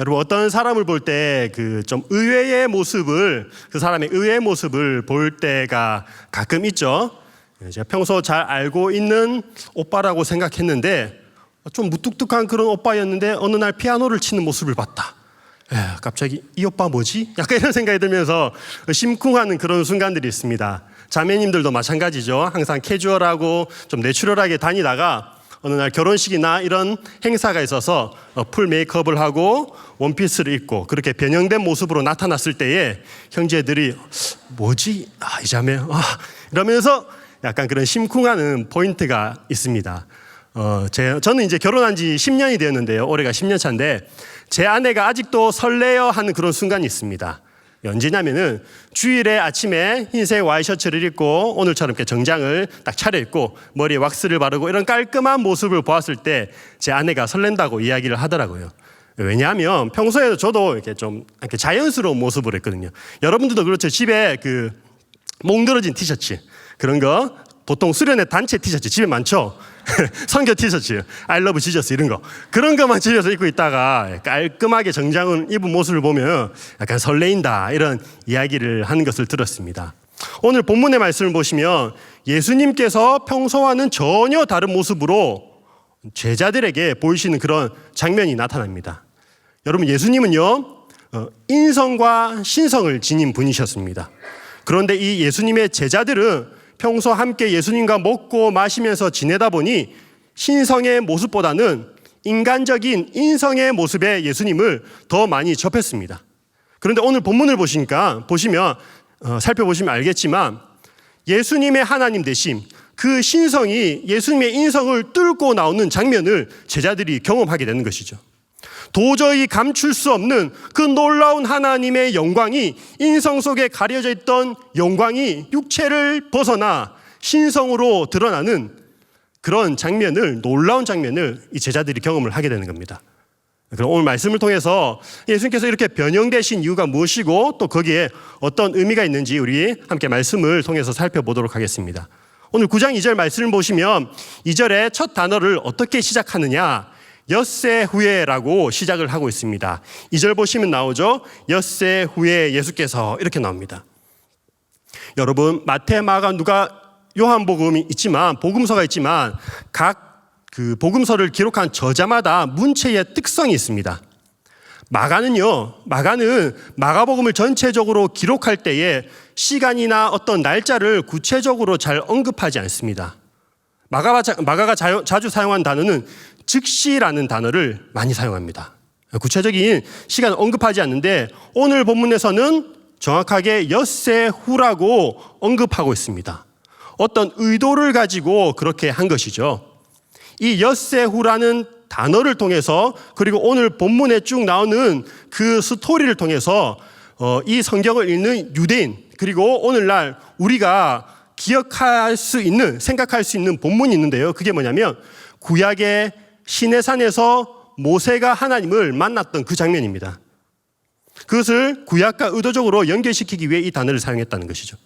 여러분, 어떤 사람을 볼 때 그 좀 의외의 모습을, 그 사람의 의외의 모습을 볼 때가 가끔 있죠. 제가 평소 잘 알고 있는 오빠라고 생각했는데 좀 무뚝뚝한 그런 오빠였는데 어느 날 피아노를 치는 모습을 봤다. 갑자기 이 오빠 뭐지? 약간 이런 생각이 들면서 심쿵하는 그런 순간들이 있습니다. 자매님들도 마찬가지죠. 항상 캐주얼하고 좀 내추럴하게 다니다가 어느 날 결혼식이나 이런 행사가 있어서 풀 메이크업을 하고 원피스를 입고 그렇게 변형된 모습으로 나타났을 때에 형제들이 뭐지? 이 자매 이러면서 약간 그런 심쿵하는 포인트가 있습니다. 저는 이제 결혼한 지 10년이 되었는데요. 올해가 10년 차인데 제 아내가 아직도 설레어 하는 그런 순간이 있습니다. 언제냐면은 주일에 아침에 흰색 와이셔츠를 입고 오늘처럼 이렇게 정장을 딱 차려입고 머리에 왁스를 바르고 이런 깔끔한 모습을 보았을 때 제 아내가 설렌다고 이야기를 하더라고요. 왜냐하면 평소에도 저도 이렇게 좀 이렇게 자연스러운 모습으로 했거든요. 여러분들도 그렇죠. 집에 그 몽들어진 티셔츠 그런 거 보통 수련회 단체 티셔츠 집에 많죠. 선교 티셔츠, I love Jesus 이런 거 그런 것만 집에서 입고 있다가 깔끔하게 정장을 입은 모습을 보면 약간 설레인다 이런 이야기를 하는 것을 들었습니다. 오늘 본문의 말씀을 보시면 예수님께서 평소와는 전혀 다른 모습으로 제자들에게 보이시는 그런 장면이 나타납니다. 여러분, 예수님은요 인성과 신성을 지닌 분이셨습니다. 그런데 이 예수님의 제자들은 평소 함께 예수님과 먹고 마시면서 지내다 보니 신성의 모습보다는 인간적인 인성의 모습의 예수님을 더 많이 접했습니다. 그런데 오늘 본문을 살펴보시면 알겠지만 예수님의 하나님 되심, 그 신성이 예수님의 인성을 뚫고 나오는 장면을 제자들이 경험하게 되는 것이죠. 도저히 감출 수 없는 그 놀라운 하나님의 영광이 인성 속에 가려져 있던 영광이 육체를 벗어나 신성으로 드러나는 그런 장면을, 놀라운 장면을 이 제자들이 경험을 하게 되는 겁니다. 그럼 오늘 말씀을 통해서 예수님께서 이렇게 변형되신 이유가 무엇이고 또 거기에 어떤 의미가 있는지 우리 함께 말씀을 통해서 살펴보도록 하겠습니다. 오늘 9장 2절 말씀을 보시면 2절의 첫 단어를 어떻게 시작하느냐, 엿새 후에라고 시작을 하고 있습니다. 2절 보시면 나오죠. 엿새 후에 예수께서 이렇게 나옵니다. 여러분, 마태, 마가, 누가, 요한복음이 있지만 복음서가 있지만 각 그 복음서를 기록한 저자마다 문체의 특성이 있습니다. 마가는 마가복음을 전체적으로 기록할 때에 시간이나 어떤 날짜를 구체적으로 잘 언급하지 않습니다. 마가가 자주 사용한 단어는 즉시라는 단어를 많이 사용합니다. 구체적인 시간을 언급하지 않는데 오늘 본문에서는 정확하게 엿새 후라고 언급하고 있습니다. 어떤 의도를 가지고 그렇게 한 것이죠. 이 엿새 후라는 단어를 통해서 그리고 오늘 본문에 쭉 나오는 그 스토리를 통해서 이 성경을 읽는 유대인 그리고 오늘날 우리가 기억할 수 있는, 생각할 수 있는 본문이 있는데요. 그게 뭐냐면 구약의 시내산에서 모세가 하나님을 만났던 그 장면입니다. 그것을 구약과 의도적으로 연결시키기 위해 이 단어를 사용했다는 것이죠.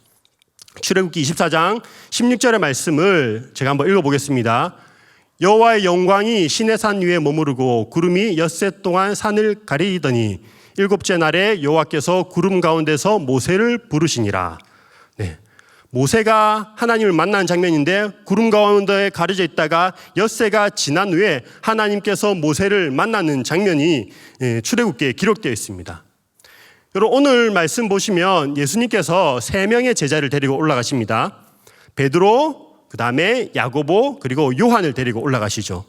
출애굽기 24장 16절의 말씀을 제가 한번 읽어보겠습니다. 여호와의 영광이 시내산 위에 머무르고 구름이 엿새 동안 산을 가리더니 일곱째 날에 여호와께서 구름 가운데서 모세를 부르시니라. 네. 모세가 하나님을 만난 장면인데 구름 가운데에 가려져 있다가 엿새가 지난 후에 하나님께서 모세를 만나는 장면이 출애굽기에 기록되어 있습니다. 여러분, 오늘 말씀 보시면 예수님께서 3명의 제자를 데리고 올라가십니다. 베드로, 그 다음에 야고보, 그리고 요한을 데리고 올라가시죠.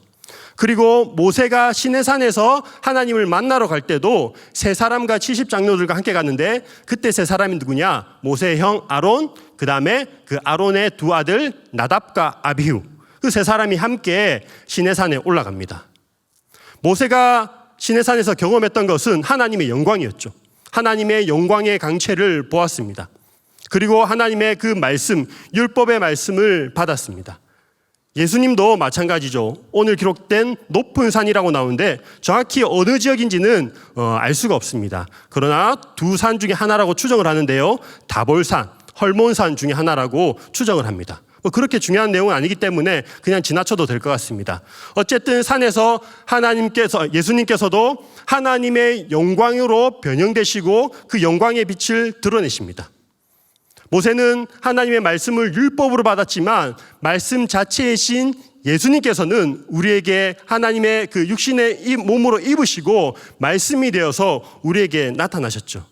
그리고 모세가 시내산에서 하나님을 만나러 갈 때도 3사람과 70장로들과 함께 갔는데 그때 3사람이 누구냐? 모세의 형 아론, 그 다음에 그 아론의 2 아들 나답과 아비후, 그 3사람이 함께 시내산에 올라갑니다. 모세가 시내산에서 경험했던 것은 하나님의 영광이었죠. 하나님의 영광의 강체를 보았습니다. 그리고 하나님의 그 말씀, 율법의 말씀을 받았습니다. 예수님도 마찬가지죠. 오늘 기록된 높은 산이라고 나오는데 정확히 어느 지역인지는 알 수가 없습니다. 그러나 2 산 중에 하나라고 추정을 하는데요. 다볼산, 헐몬산 중에 하나라고 추정을 합니다. 그렇게 중요한 내용은 아니기 때문에 그냥 지나쳐도 될 것 같습니다. 어쨌든 산에서 예수님께서도 하나님의 영광으로 변형되시고 그 영광의 빛을 드러내십니다. 모세는 하나님의 말씀을 율법으로 받았지만 말씀 자체이신 예수님께서는 우리에게 하나님의 그 육신의 몸으로 입으시고 말씀이 되어서 우리에게 나타나셨죠.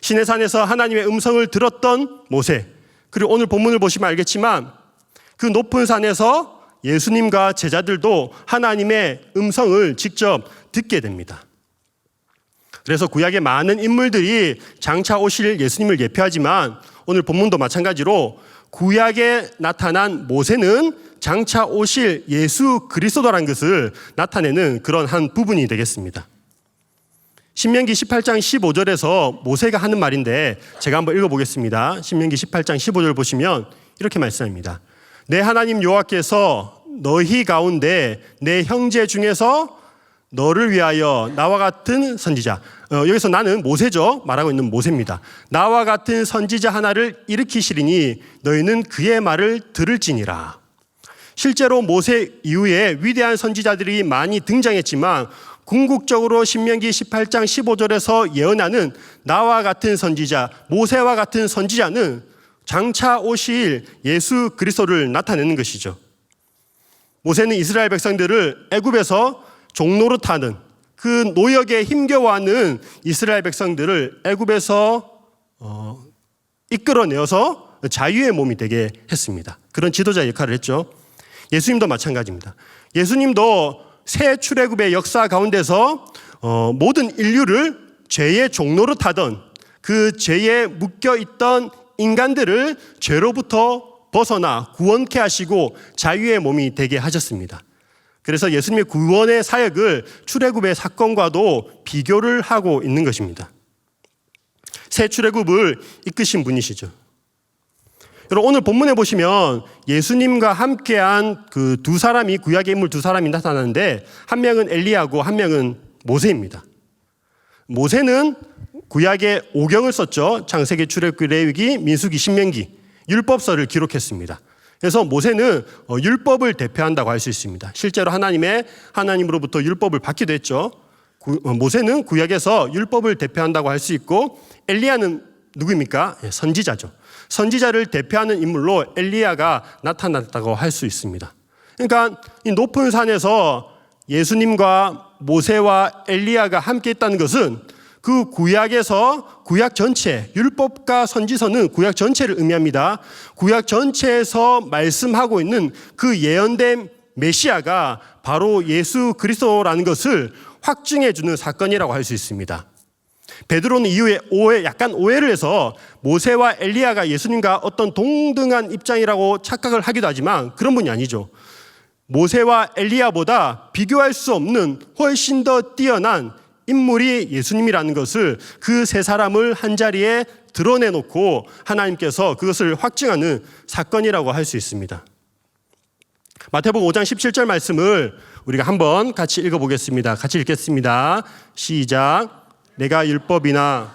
시내산에서 하나님의 음성을 들었던 모세, 그리고 오늘 본문을 보시면 알겠지만 그 높은 산에서 예수님과 제자들도 하나님의 음성을 직접 듣게 됩니다. 그래서 구약의 많은 인물들이 장차 오실 예수님을 예표하지만 오늘 본문도 마찬가지로 구약에 나타난 모세는 장차 오실 예수 그리스도라는 것을 나타내는 그런 한 부분이 되겠습니다. 신명기 18장 15절에서 모세가 하는 말인데 제가 한번 읽어보겠습니다. 신명기 18장 15절 보시면 이렇게 말씀합니다. 내 하나님 여호와께서 너희 가운데 내 형제 중에서 너를 위하여 나와 같은 선지자, 여기서 나는 모세죠. 말하고 있는 모세입니다. 나와 같은 선지자 하나를 일으키시리니 너희는 그의 말을 들을지니라. 실제로 모세 이후에 위대한 선지자들이 많이 등장했지만 궁극적으로 신명기 18장 15절에서 예언하는 나와 같은 선지자, 모세와 같은 선지자는 장차 오실 예수 그리스도를 나타내는 것이죠. 모세는 이스라엘 백성들을 애굽에서 종노릇하는 그 노역에 힘겨워하는 이스라엘 백성들을 애굽에서 이끌어내어서 자유의 몸이 되게 했습니다. 그런 지도자 역할을 했죠. 예수님도 마찬가지입니다. 예수님도 새 출애굽의 역사 가운데서 모든 인류를 죄의 종노릇하던 그 죄에 묶여있던 인간들을 죄로부터 벗어나 구원케 하시고 자유의 몸이 되게 하셨습니다. 그래서 예수님의 구원의 사역을 출애굽의 사건과도 비교를 하고 있는 것입니다. 새 출애굽을 이끄신 분이시죠. 여러분, 오늘 본문에 보시면 예수님과 함께한 그 두 사람이, 구약의 인물 두 사람이 나타나는데 한 명은 엘리야고 한 명은 모세입니다. 모세는 구약의 5경을 썼죠. 창세기, 출애굽기, 레위기, 민수기, 신명기, 율법서를 기록했습니다. 그래서 모세는 율법을 대표한다고 할 수 있습니다. 실제로 하나님으로부터 율법을 받기도 했죠. 모세는 구약에서 율법을 대표한다고 할 수 있고, 엘리야는 누구입니까? 선지자죠. 선지자를 대표하는 인물로 엘리야가 나타났다고 할 수 있습니다. 그러니까 이 높은 산에서 예수님과 모세와 엘리야가 함께 있다는 것은 그 구약에서 구약 전체, 율법과 선지서는 구약 전체를 의미합니다. 구약 전체에서 말씀하고 있는 그 예언된 메시아가 바로 예수 그리스도라는 것을 확증해 주는 사건이라고 할 수 있습니다. 베드로는 이후에 약간 오해를 해서 모세와 엘리야가 예수님과 어떤 동등한 입장이라고 착각을 하기도 하지만 그런 분이 아니죠. 모세와 엘리야보다 비교할 수 없는 훨씬 더 뛰어난 인물이 예수님이라는 것을, 그 세 사람을 한자리에 드러내놓고 하나님께서 그것을 확증하는 사건이라고 할 수 있습니다. 마태복음 5장 17절 말씀을 우리가 한번 같이 읽어보겠습니다. 같이 읽겠습니다. 시작. 내가 율법이나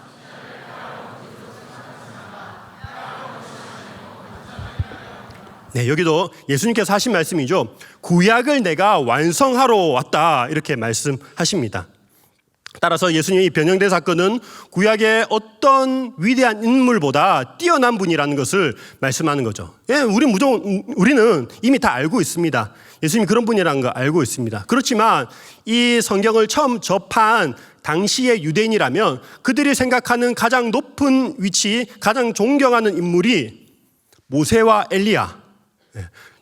여기도 예수님께서 하신 말씀이죠. 구약을 내가 완성하러 왔다, 이렇게 말씀하십니다. 따라서 예수님의 변형된 사건은 구약의 어떤 위대한 인물보다 뛰어난 분이라는 것을 말씀하는 거죠. 우리는 이미 다 알고 있습니다. 예수님이 그런 분이라는 거 알고 있습니다. 그렇지만 이 성경을 처음 접한 당시의 유대인이라면 그들이 생각하는 가장 높은 위치, 가장 존경하는 인물이 모세와 엘리야.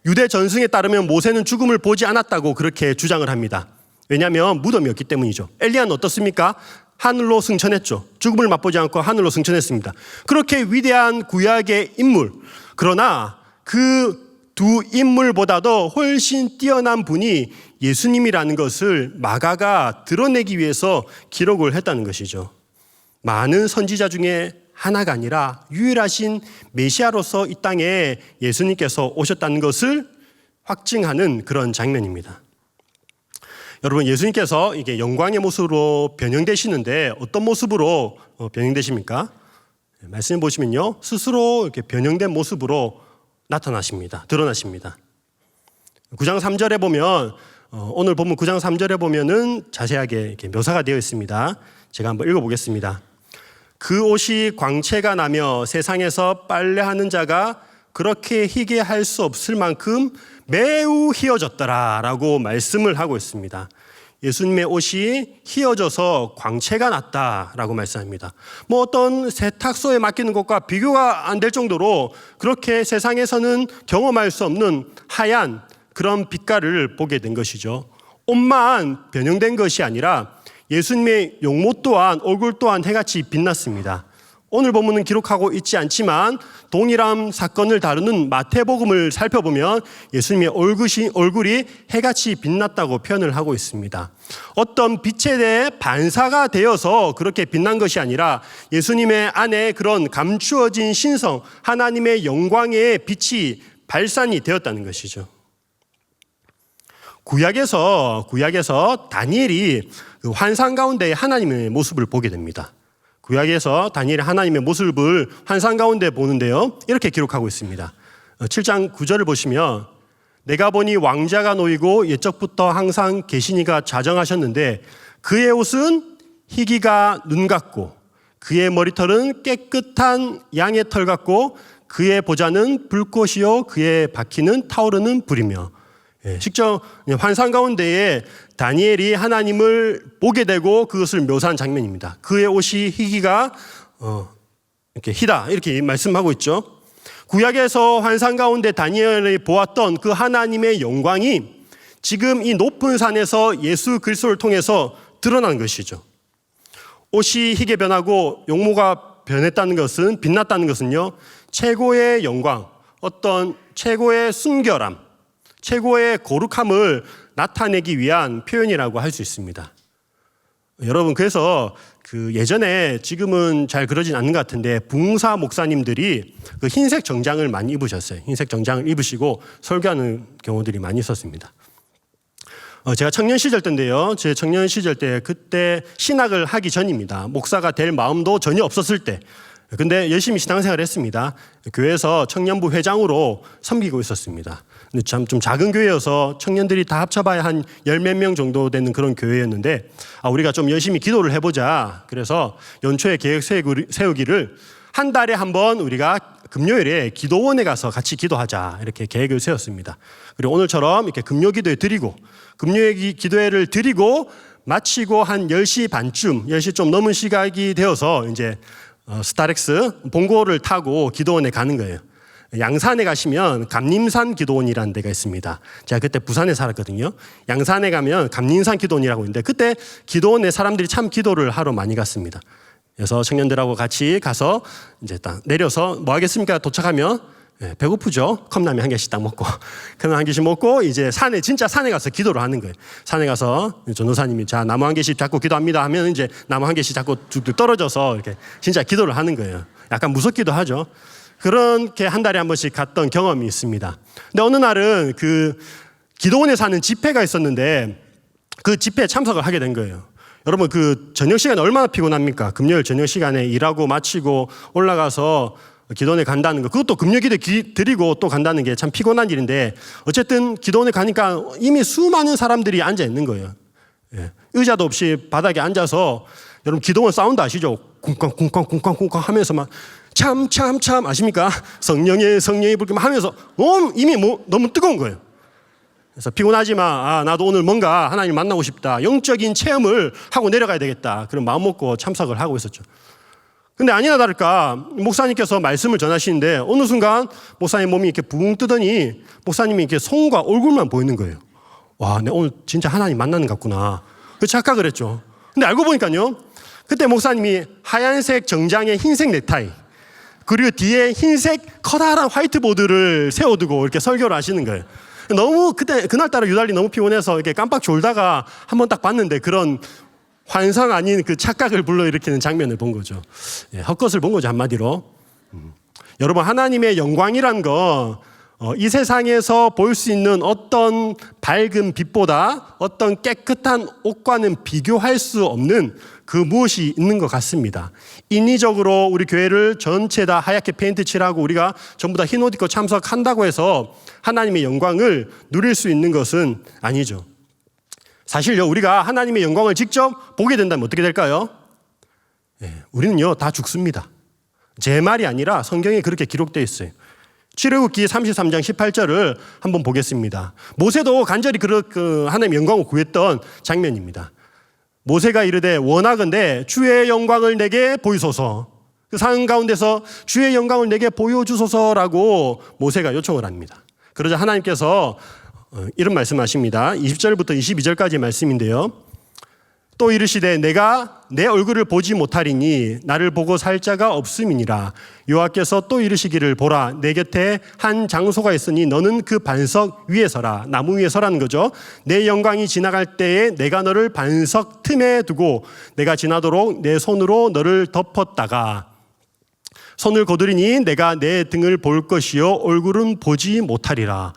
유대 전승에 따르면 모세는 죽음을 보지 않았다고 그렇게 주장을 합니다. 왜냐하면 무덤이었기 때문이죠. 엘리야는 어떻습니까? 하늘로 승천했죠. 죽음을 맛보지 않고 하늘로 승천했습니다. 그렇게 위대한 구약의 인물, 그러나 그 두 인물보다도 훨씬 뛰어난 분이 예수님이라는 것을 마가가 드러내기 위해서 기록을 했다는 것이죠. 많은 선지자 중에 하나가 아니라 유일하신 메시아로서 이 땅에 예수님께서 오셨다는 것을 확증하는 그런 장면입니다. 여러분, 예수님께서 이게 영광의 모습으로 변형되시는데 어떤 모습으로 변형되십니까? 말씀해 보시면요, 스스로 이렇게 변형된 모습으로 나타나십니다. 드러나십니다. 9장 3절에 보면 오늘 본문 9장 3절에 보면은 자세하게 이렇게 묘사가 되어 있습니다. 제가 한번 읽어보겠습니다. 그 옷이 광채가 나며 세상에서 빨래하는 자가 그렇게 희게 할 수 없을 만큼 매우 희어졌더라 라고 말씀을 하고 있습니다. 예수님의 옷이 희어져서 광채가 났다라고 말씀합니다. 뭐 어떤 세탁소에 맡기는 것과 비교가 안 될 정도로 그렇게 세상에서는 경험할 수 없는 하얀 그런 빛깔을 보게 된 것이죠. 옷만 변형된 것이 아니라 예수님의 용모 또한 얼굴 또한 해같이 빛났습니다. 오늘 본문은 기록하고 있지 않지만 동일한 사건을 다루는 마태복음을 살펴보면 예수님의 얼굴이 해같이 빛났다고 표현을 하고 있습니다. 어떤 빛에 대해 반사가 되어서 그렇게 빛난 것이 아니라 예수님의 안에 그런 감추어진 신성, 하나님의 영광의 빛이 발산이 되었다는 것이죠. 구약에서 다니엘이 그 환상 가운데 하나님의 모습을 보게 됩니다. 구약에서 다니엘이 하나님의 모습을 환상 가운데 보는데요. 이렇게 기록하고 있습니다. 7장 9절을 보시면 내가 보니 왕자가 놓이고 옛적부터 항상 계시니가 자정하셨는데 그의 옷은 희기가 눈 같고 그의 머리털은 깨끗한 양의 털 같고 그의 보좌는 불꽃이요 그의 바퀴는 타오르는 불이며 직접 환상 가운데에 다니엘이 하나님을 보게 되고 그것을 묘사한 장면입니다. 그의 옷이 희기가 이렇게 희다 이렇게 말씀하고 있죠. 구약에서 환상 가운데 다니엘이 보았던 그 하나님의 영광이 지금 이 높은 산에서 예수 그리스도를 통해서 드러난 것이죠. 옷이 희게 변하고 용모가 변했다는 것은 빛났다는 것은요. 최고의 영광, 어떤 최고의 순결함, 최고의 거룩함을 나타내기 위한 표현이라고 할 수 있습니다. 여러분 그래서 그 예전에 지금은 잘 그러진 않는 것 같은데 부흥사 목사님들이 그 흰색 정장을 많이 입으셨어요. 흰색 정장을 입으시고 설교하는 경우들이 많이 있었습니다. 제가 청년 시절 때인데요. 제 청년 시절 때 그때 신학을 하기 전입니다. 목사가 될 마음도 전혀 없었을 때. 근데 열심히 신앙생활을 했습니다. 교회에서 청년부 회장으로 섬기고 있었습니다. 근데 참 좀 작은 교회여서 청년들이 다 합쳐봐야 한 10몇 명 정도 되는 그런 교회였는데 우리가 좀 열심히 기도를 해보자. 그래서 연초에 계획 세우기를 한 달에 한 번 우리가 금요일에 기도원에 가서 같이 기도하자 이렇게 계획을 세웠습니다. 그리고 오늘처럼 이렇게 금요 기도회 드리고 금요 기도회를 드리고 마치고 한 10시 반쯤 10시 좀 넘은 시각이 되어서 이제 스타렉스 봉고를 타고 기도원에 가는 거예요. 양산에 가시면 감림산 기도원이라는 데가 있습니다. 제가 그때 부산에 살았거든요. 양산에 가면 감림산 기도원이라고 있는데 그때 기도원에 사람들이 참 기도를 하러 많이 갔습니다. 그래서 청년들하고 같이 가서 이제 딱 내려서 뭐 하겠습니까? 도착하면 배고프죠. 컵라면 한 개씩 딱 먹고 컵라면 한 개씩 먹고 이제 진짜 산에 가서 기도를 하는 거예요. 산에 가서 전도사님이 자 나무 한 개씩 잡고 기도합니다 하면 이제 나무 한 개씩 잡고 쭉 떨어져서 이렇게 진짜 기도를 하는 거예요. 약간 무섭기도 하죠. 그렇게 한 달에 한 번씩 갔던 경험이 있습니다. 근데 어느 날은 그 기도원에 사는 집회가 있었는데 그 집회에 참석을 하게 된 거예요. 여러분 그 저녁 시간에 얼마나 피곤합니까? 금요일 저녁 시간에 일하고 마치고 올라가서 기도원에 간다는 거 그것도 금요 기도 드리고 또 간다는 게 참 피곤한 일인데 어쨌든 기도원에 가니까 이미 수많은 사람들이 앉아 있는 거예요. 의자도 없이 바닥에 앉아서 여러분 기도원 사운드 아시죠? 쿵쾅쿵쾅쿵쾅쿵쾅 하면서 막 참 아십니까? 성령의 불길 하면서 이미 너무 뜨거운 거예요. 그래서 피곤하지만 나도 오늘 뭔가 하나님 만나고 싶다. 영적인 체험을 하고 내려가야 되겠다. 그런 마음 먹고 참석을 하고 있었죠. 근데 아니나 다를까 목사님께서 말씀을 전하시는데 어느 순간 목사님 몸이 이렇게 붕 뜨더니 목사님이 이렇게 손과 얼굴만 보이는 거예요. 와, 내가 오늘 진짜 하나님 만나는 것 같구나. 그 착각을 했죠. 근데 알고 보니까요. 그때 목사님이 하얀색 정장에 흰색 넥타이 그리고 뒤에 흰색 커다란 화이트보드를 세워두고 이렇게 설교를 하시는 거예요. 너무 그날따라 유달리 너무 피곤해서 이렇게 깜빡 졸다가 한번 딱 봤는데 그런 환상 아닌 그 착각을 불러일으키는 장면을 본 거죠. 헛것을 본 거죠, 한마디로. 여러분, 하나님의 영광이란 거, 이 세상에서 볼 수 있는 어떤 밝은 빛보다 어떤 깨끗한 옷과는 비교할 수 없는 그 무엇이 있는 것 같습니다. 인위적으로 우리 교회를 전체 다 하얗게 페인트 칠하고 우리가 전부 다 흰 옷 입고 참석한다고 해서 하나님의 영광을 누릴 수 있는 것은 아니죠. 사실요, 우리가 하나님의 영광을 직접 보게 된다면 어떻게 될까요? 우리는요, 다 죽습니다. 제 말이 아니라 성경에 그렇게 기록되어 있어요. 출애굽기 33장 18절을 한번 보겠습니다. 모세도 간절히 하나님의 영광을 구했던 장면입니다. 모세가 이르되 원하건대 주의 영광을 내게 보이소서. 그 산 가운데서 주의 영광을 내게 보여주소서라고 모세가 요청을 합니다. 그러자 하나님께서 이런 말씀하십니다. 20절부터 22절까지 말씀인데요. 또 이르시되 내가 내 얼굴을 보지 못하리니 나를 보고 살 자가 없음이니라. 여호와께서 또 이르시기를 보라 내 곁에 한 장소가 있으니 너는 그 반석 위에 서라. 나무 위에 서라는 거죠. 내 영광이 지나갈 때에 내가 너를 반석 틈에 두고 내가 지나도록 내 손으로 너를 덮었다가 손을 거두리니 내가 내 등을 볼 것이요 얼굴은 보지 못하리라.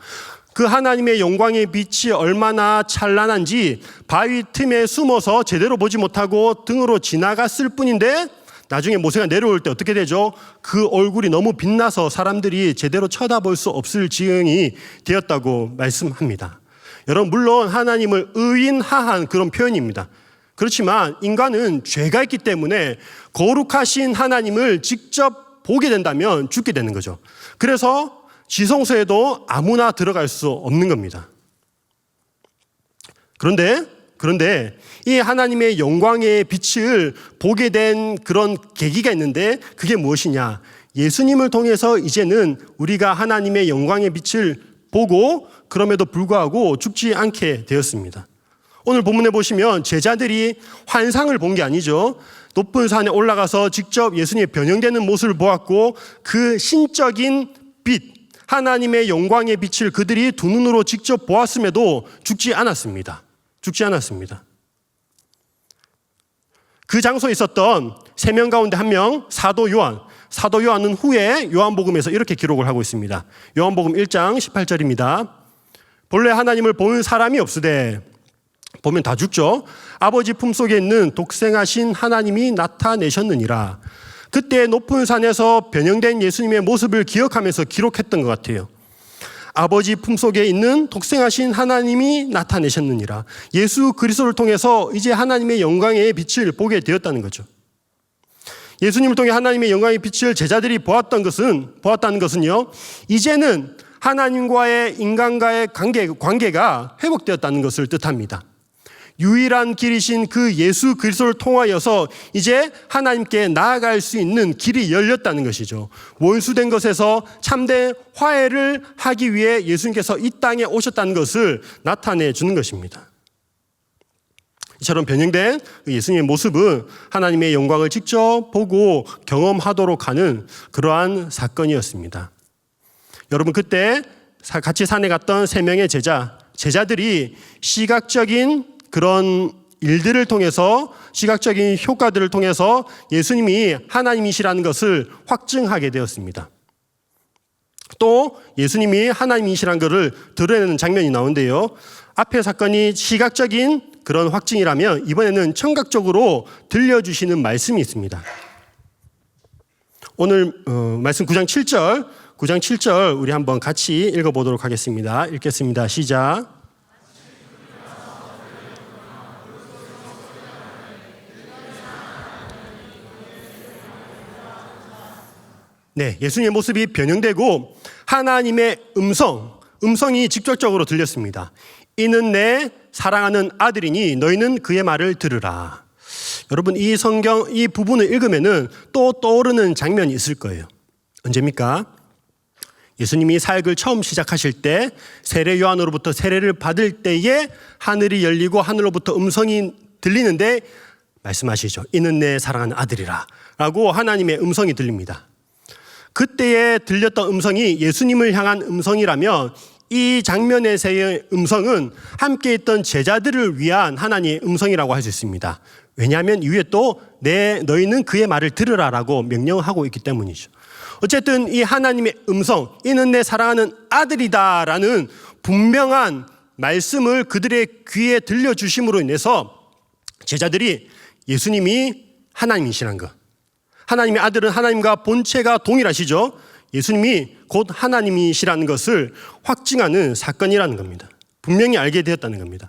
그 하나님의 영광의 빛이 얼마나 찬란한지 바위 틈에 숨어서 제대로 보지 못하고 등으로 지나갔을 뿐인데 나중에 모세가 내려올 때 어떻게 되죠? 그 얼굴이 너무 빛나서 사람들이 제대로 쳐다볼 수 없을 지경이 되었다고 말씀합니다. 여러분, 물론 하나님을 의인하한 그런 표현입니다. 그렇지만 인간은 죄가 있기 때문에 거룩하신 하나님을 직접 보게 된다면 죽게 되는 거죠. 그래서 지성소에도 아무나 들어갈 수 없는 겁니다. 그런데 이 하나님의 영광의 빛을 보게 된 그런 계기가 있는데 그게 무엇이냐? 예수님을 통해서 이제는 우리가 하나님의 영광의 빛을 보고 그럼에도 불구하고 죽지 않게 되었습니다. 오늘 본문에 보시면 제자들이 환상을 본 게 아니죠. 높은 산에 올라가서 직접 예수님의 변형되는 모습을 보았고 그 신적인 빛, 하나님의 영광의 빛을 그들이 두 눈으로 직접 보았음에도 죽지 않았습니다. 그 장소에 있었던 3명 가운데 1명, 사도 요한. 사도 요한은 후에 요한복음에서 이렇게 기록을 하고 있습니다. 요한복음 1장 18절입니다. 본래 하나님을 본 사람이 없으되 보면 다 죽죠. 아버지 품속에 있는 독생하신 하나님이 나타내셨느니라. 그때 높은 산에서 변형된 예수님의 모습을 기억하면서 기록했던 것 같아요. 아버지 품속에 있는 독생하신 하나님이 나타내셨느니라. 예수 그리스도를 통해서 이제 하나님의 영광의 빛을 보게 되었다는 거죠. 예수님을 통해 하나님의 영광의 빛을 제자들이 보았다는 것은요, 이제는 하나님과의 인간과의 관계가 회복되었다는 것을 뜻합니다. 유일한 길이신 그 예수 그리스도를 통하여서 이제 하나님께 나아갈 수 있는 길이 열렸다는 것이죠. 원수된 것에서 참된 화해를 하기 위해 예수님께서 이 땅에 오셨다는 것을 나타내 주는 것입니다. 이처럼 변형된 예수님의 모습은 하나님의 영광을 직접 보고 경험하도록 하는 그러한 사건이었습니다. 여러분, 그때 같이 산에 갔던 3명의 제자들이 시각적인 그런 일들을 통해서, 시각적인 효과들을 통해서 예수님이 하나님이시라는 것을 확증하게 되었습니다. 또 예수님이 하나님이시라는 것을 드러내는 장면이 나오는데요. 앞의 사건이 시각적인 그런 확증이라면 이번에는 청각적으로 들려주시는 말씀이 있습니다. 오늘 말씀 9장 7절 우리 한번 같이 읽어보도록 하겠습니다. 읽겠습니다. 시작. 네, 예수님의 모습이 변형되고 하나님의 음성이 직접적으로 들렸습니다. 이는 내 사랑하는 아들이니 너희는 그의 말을 들으라. 여러분, 이 성경 이 부분을 읽으면은 또 떠오르는 장면이 있을 거예요. 언제입니까? 예수님이 사역을 처음 시작하실 때 세례 요한으로부터 세례를 받을 때에 하늘이 열리고 하늘로부터 음성이 들리는데 말씀하시죠. 이는 내 사랑하는 아들이라 라고 하나님의 음성이 들립니다. 그때에 들렸던 음성이 예수님을 향한 음성이라면 이 장면에서의 음성은 함께 있던 제자들을 위한 하나님의 음성이라고 할 수 있습니다. 왜냐하면 이후에 또 너희는 그의 말을 들으라라고 명령하고 있기 때문이죠. 어쨌든 이 하나님의 음성, 이는 내 사랑하는 아들이다라는 분명한 말씀을 그들의 귀에 들려주심으로 인해서 제자들이 예수님이 하나님이시라는 것. 하나님의 아들은 하나님과 본체가 동일하시죠. 예수님이 곧 하나님이시라는 것을 확증하는 사건이라는 겁니다. 분명히 알게 되었다는 겁니다.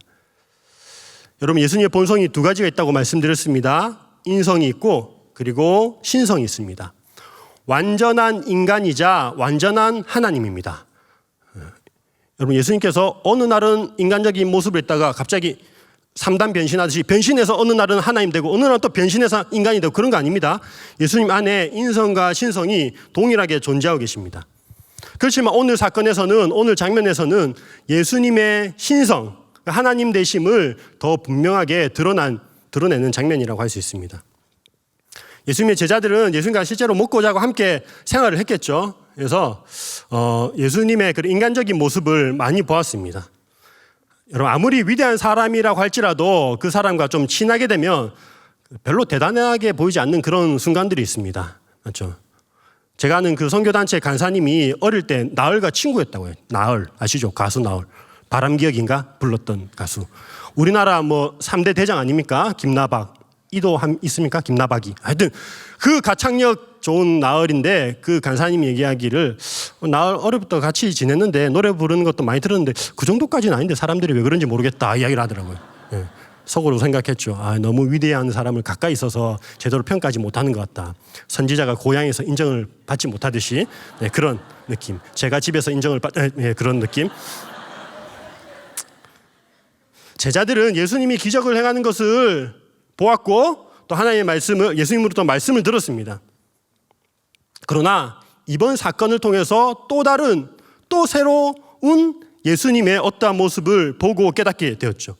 여러분, 예수님의 본성이 두 가지가 있다고 말씀드렸습니다. 인성이 있고 그리고 신성이 있습니다. 완전한 인간이자 완전한 하나님입니다. 여러분, 예수님께서 어느 날은 인간적인 모습을 했다가 갑자기 3단 변신하듯이 변신해서 어느 날은 하나님 되고 어느 날은 또 변신해서 인간이 되고 그런 거 아닙니다. 예수님 안에 인성과 신성이 동일하게 존재하고 계십니다. 그렇지만 오늘 사건에서는, 오늘 장면에서는 예수님의 신성, 하나님 되심을 더 분명하게 드러내는 장면이라고 할 수 있습니다. 예수님의 제자들은 예수님과 실제로 먹고 자고 함께 생활을 했겠죠. 그래서 예수님의 그 인간적인 모습을 많이 보았습니다. 여러분, 아무리 위대한 사람이라고 할지라도 그 사람과 좀 친하게 되면 별로 대단하게 보이지 않는 그런 순간들이 있습니다. 맞죠? 제가 아는 그 선교단체 간사님이 어릴 때 나얼과 친구였다고 해요. 나얼 아시죠? 가수 나얼. 바람기억인가? 불렀던 가수. 우리나라 뭐 3대 대장 아닙니까? 김나박. 이도 있습니까? 김나박이. 하여튼 그 가창력 좋은 나얼인데 그 간사님이 얘기하기를 나얼 어려부터 같이 지냈는데 노래 부르는 것도 많이 들었는데 그 정도까지는 아닌데 사람들이 왜 그런지 모르겠다 이야기를 하더라고요. 예. 속으로 생각했죠. 너무 위대한 사람을 가까이 있어서 제대로 평가하지 못하는 것 같다. 선지자가 고향에서 인정을 받지 못하듯이 그런 느낌. 제가 집에서 인정을 그런 느낌. 제자들은 예수님이 기적을 행하는 것을 보았고 또 하나님의 말씀을 예수님으로부터 말씀을 들었습니다. 그러나 이번 사건을 통해서 또 다른 또 새로운 예수님의 어떠한 모습을 보고 깨닫게 되었죠.